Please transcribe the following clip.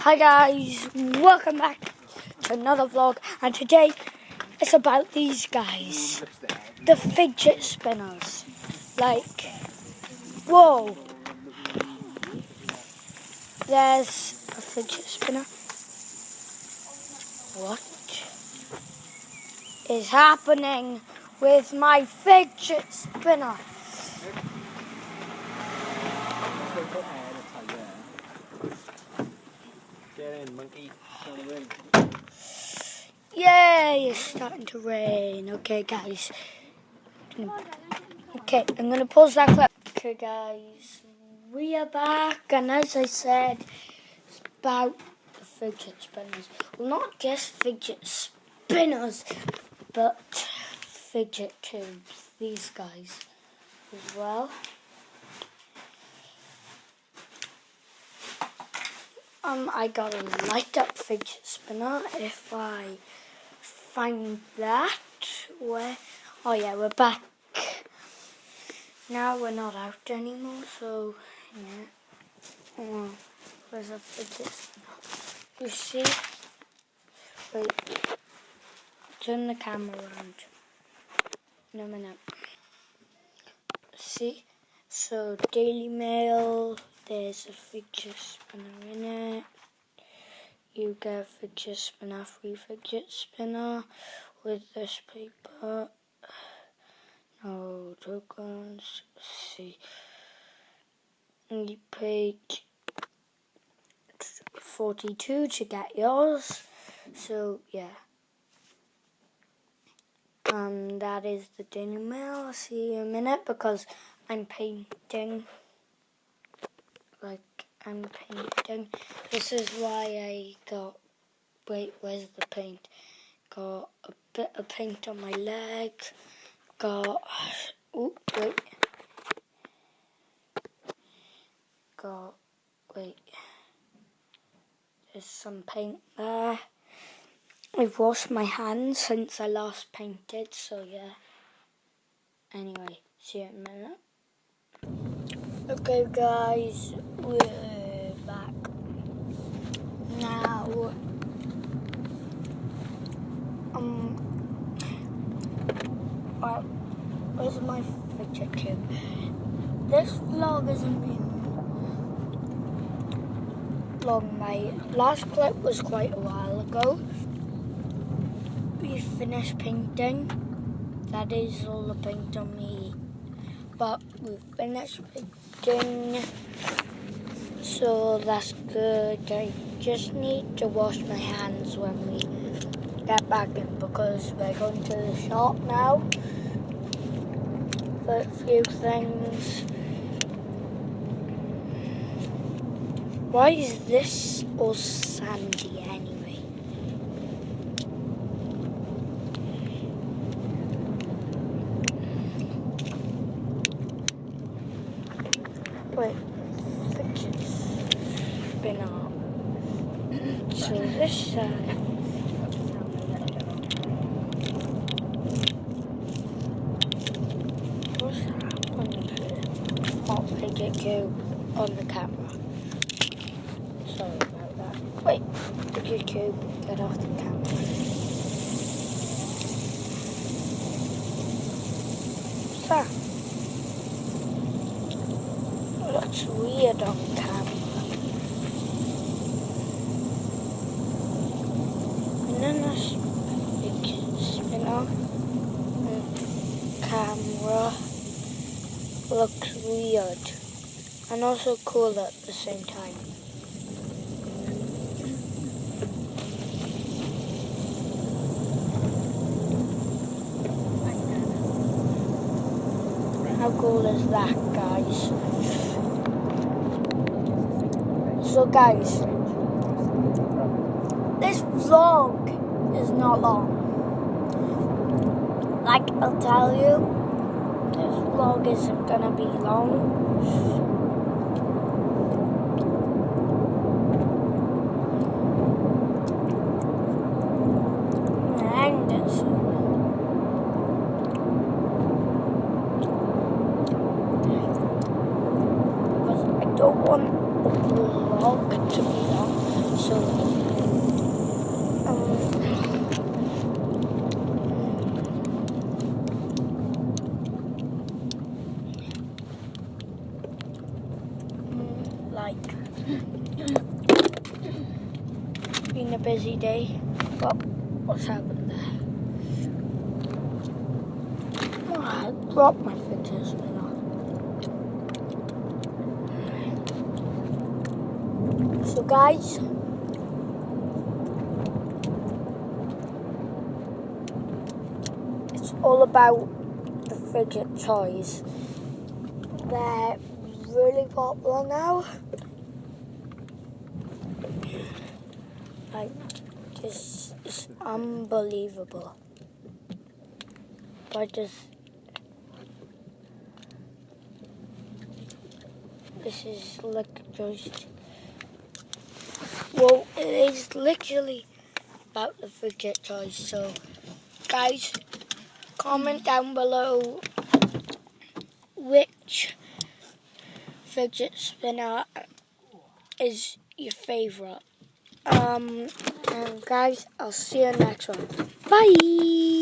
Hi guys, welcome back to another vlog, and today it's about these guys, the fidget spinners. Like, whoa, there's a fidget spinner. What is happening with my fidget spinner? Yay, it's starting to rain. Okay, guys. Okay, I'm going to pause that clip. Okay, guys, we are back. And as I said, it's about the fidget spinners. Well, not just fidget spinners, but fidget cubes. These guys as well. I got a light up fidget spinner. If I find that, oh yeah, we're back. Now we're not out anymore, so yeah. Oh, where's a fidget spinner? You see? Wait, turn the camera around. In a minute. See? So Daily Mail. There's a fidget spinner in it. You get a fidget spinner, free fidget spinner with this paper. No tokens. See. And you pay 42 to get yours. So yeah. That is the Daily Mail. I'll see you in a minute because I'm painting. I'm painting. This is why I got, wait, where's the paint? Got a bit of paint on my leg. Got, there's some paint there. I've washed my hands since I last painted, so yeah. Anyway, see you in a minute. Okay guys, we're back. Now, where's my fidget cube? This vlog isn't been long. My last clip was quite a while ago. We finished painting. That is all the paint on me. But we finished painting, so that's good. I just need to wash my hands when we get back in because we're going to the shop now for a few things. Why is this all sandy anyway? Wait, fidget spinner. So this side. What's happened? Oh, fidget cube on the camera. Sorry about that. Wait, fidget cube, get off the camera. What's that? Looks weird on camera. And then this fidget spinner camera looks weird and also cool at the same time. How cool is that, guys? So guys, this vlog is not long. Like I'll tell you, this vlog isn't gonna be long. Because I don't want the vlog to be long. So been a busy day, but what's happened there? Oh, I dropped my fidget spinner. So guys, it's all about the fidget toys. They're really popular now. Like, this is unbelievable. But this is like just, well, it is literally about the fidget toys. So guys, comment down below which fidget spinner is your favourite. And guys, I'll see you next one. Bye!